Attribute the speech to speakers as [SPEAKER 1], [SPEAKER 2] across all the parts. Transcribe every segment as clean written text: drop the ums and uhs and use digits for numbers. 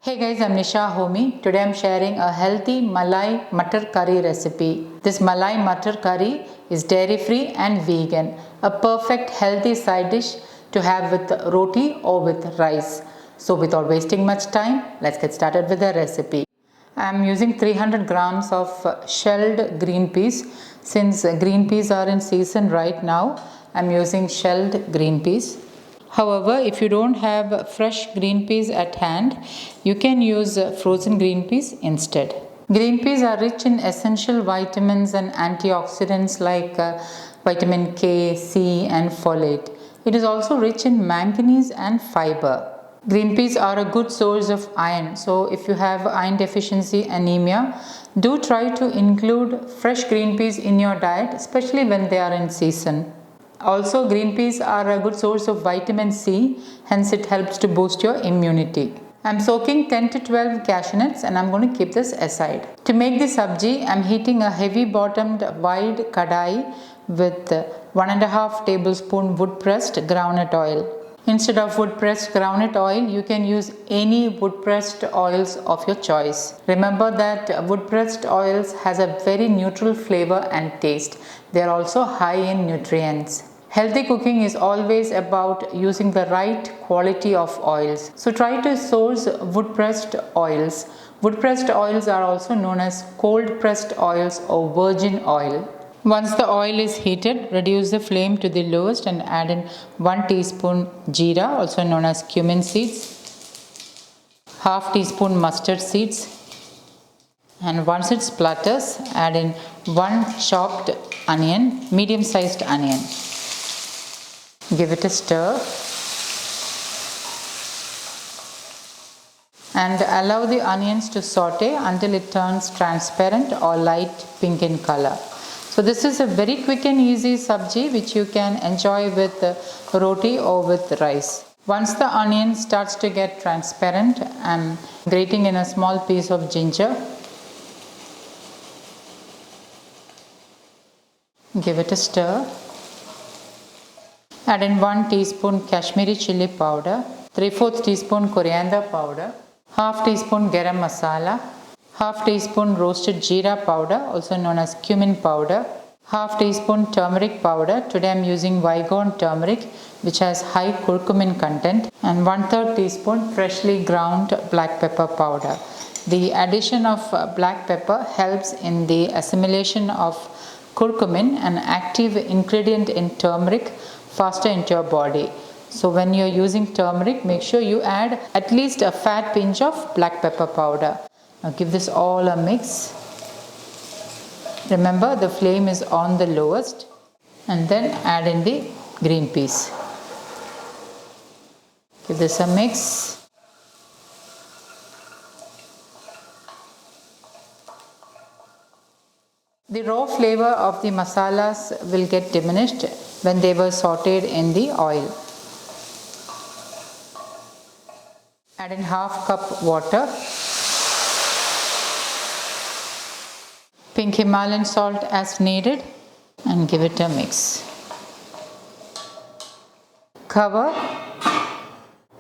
[SPEAKER 1] Hey guys, I'm Nisa Homey. Today I'm sharing a healthy Malai Matar curry recipe. This Malai Matar curry is dairy free and vegan. A perfect healthy side dish to have with roti or with rice. So without wasting much time, let's get started with the recipe. I'm using 300 grams of shelled green peas. Since green peas are in season right now, I'm using shelled green peas. However, if you don't have fresh green peas at hand, you can use frozen green peas instead. Green peas are rich in essential vitamins and antioxidants like vitamin K, C, and folate. It is also rich in manganese and fiber. Green peas are a good source of iron, so if you have iron deficiency anemia, do try to include fresh green peas in your diet, especially when they are in season. Also, green peas are a good source of vitamin C, hence it helps to boost your immunity. I'm soaking 10 to 12 cashew nuts and I'm going to keep this aside. To make the sabji, I'm heating a heavy bottomed wide kadai with 1.5 tablespoon wood pressed groundnut oil. Instead of wood pressed groundnut oil, you can use any wood pressed oils of your choice. Remember that wood pressed oils has a very neutral flavor and taste. They are also high in nutrients. Healthy cooking is always about using the right quality of oils. So try to source wood pressed oils. Wood pressed oils are also known as cold pressed oils or virgin oil. Once the oil is heated, reduce the flame to the lowest and add in 1 teaspoon jeera, also known as cumin seeds, half teaspoon mustard seeds, and once it splutters, add in 1 chopped onion, medium sized onion. Give it a stir and allow the onions to saute until it turns transparent or light pink in color. So this is a very quick and easy sabji which you can enjoy with roti or with rice. Once the onion starts to get transparent, I'm grating in a small piece of ginger. Give it a stir. Add in 1 teaspoon Kashmiri chili powder, 3/4 teaspoon coriander powder, half teaspoon garam masala, half teaspoon roasted jeera powder, also known as cumin powder, half teaspoon turmeric powder. Today I am using Vigon turmeric which has high curcumin content, and 1/3 teaspoon freshly ground black pepper powder. The addition of black pepper helps in the assimilation of curcumin, an active ingredient in turmeric, faster into your body. So when you're using turmeric, make sure you add at least a fat pinch of black pepper powder. Now give this all a mix. Remember, the flame is on the lowest, and then add in the green peas. Give this a mix. The raw flavor of the masalas will get diminished when they were sauteed in the oil. Add in half cup water. Pink Himalayan salt as needed and give it a mix. Cover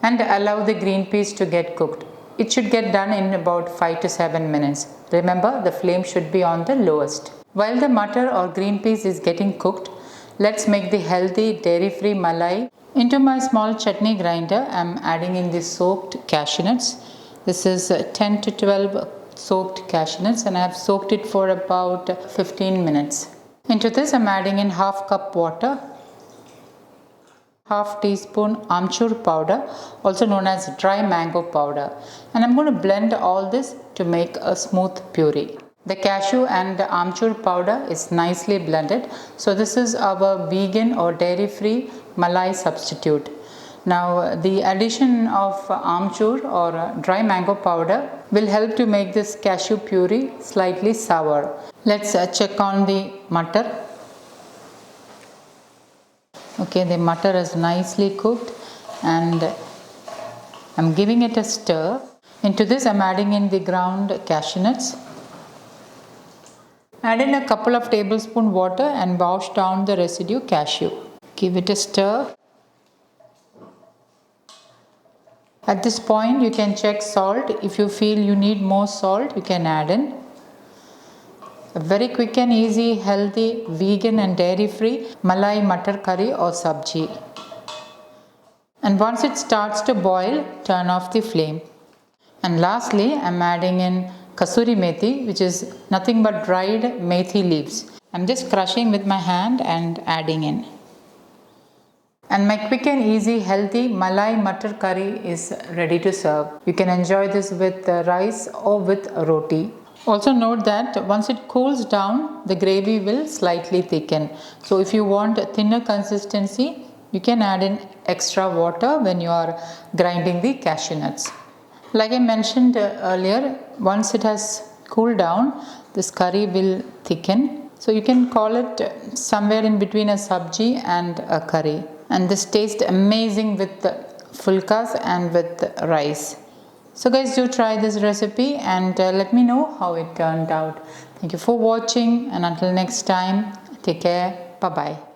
[SPEAKER 1] and allow the green peas to get cooked. It should get done in about 5 to 7 minutes. Remember, the flame should be on the lowest. While the matar or green peas is getting cooked, let's make the healthy dairy-free malai. Into my small chutney grinder, I am adding in the soaked cashew nuts. This is 10 to 12 soaked cashew nuts and I have soaked it for about 15 minutes. Into this I am adding in half cup water, half teaspoon amchur powder, also known as dry mango powder, and I'm going to blend all this to make a smooth puree. The cashew and the amchur powder is nicely blended, so this is our vegan or dairy free malai substitute. Now the addition of amchur or dry mango powder will help to make this cashew puree slightly sour. Let's check on the matar. Okay, the matar is nicely cooked and I'm giving it a stir. Into this I'm adding in the ground cashew nuts. Add in a couple of tablespoon water and wash down the residue cashew. Give it a stir. At this point you can check salt. If you feel you need more salt, you can add in. A very quick and easy, healthy, vegan and dairy free Malai Matar curry or sabji. And once it starts to boil, turn off the flame. And lastly, I am adding in kasuri methi, which is nothing but dried methi leaves. I am just crushing with my hand and adding in. And my quick and easy healthy Malai Matar curry is ready to serve. You can enjoy this with rice or with roti. Also note that once it cools down, the gravy will slightly thicken. So if you want a thinner consistency, you can add in extra water when you are grinding the cashew nuts. Like I mentioned earlier, once it has cooled down, this curry will thicken. So you can call it somewhere in between a sabji and a curry. And this tastes amazing with fulkas and with rice. So guys, do try this recipe and let me know how it turned out. Thank you for watching, and until next time, take care. Bye bye.